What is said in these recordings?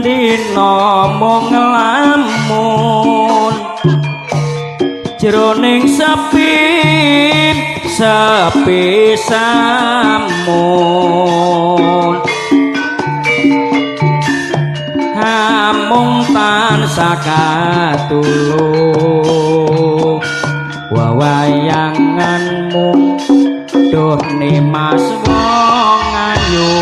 dina mung nglamun jroning sepi samun hamung tansah katulung wawayanganmu duh nimas wong ayu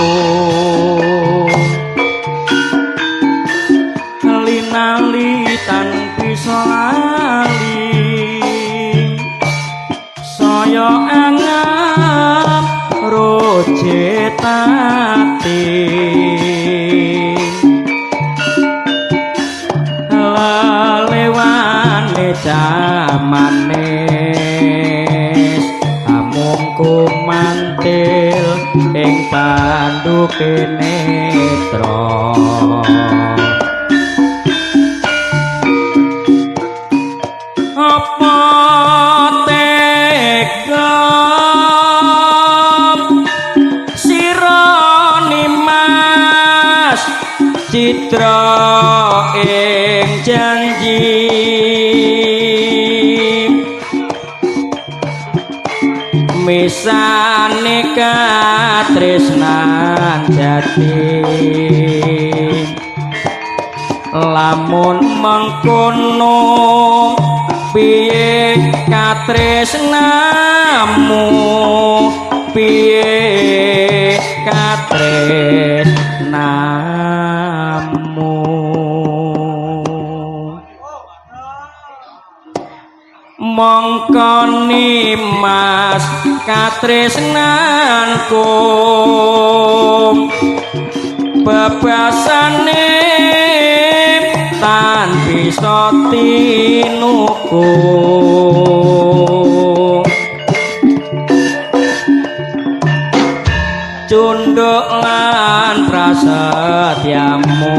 linali tanpi solali saya anggap rojetati lelewane jamanes amung kumantil ing panduke netra apa tega sira nimas citra ing janji misane katresnan jati lamun mengkono piye katresnamu piye katresnamu mongko nimas katresnanku bebasane tan bisa tinuku cunduk lan prasetyamu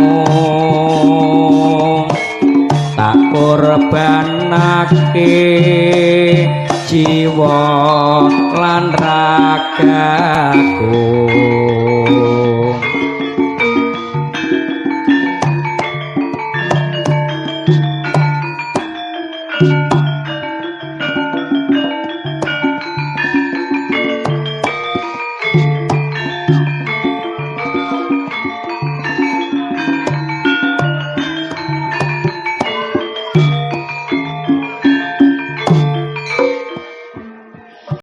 tak korbanake jiwa lan ragaku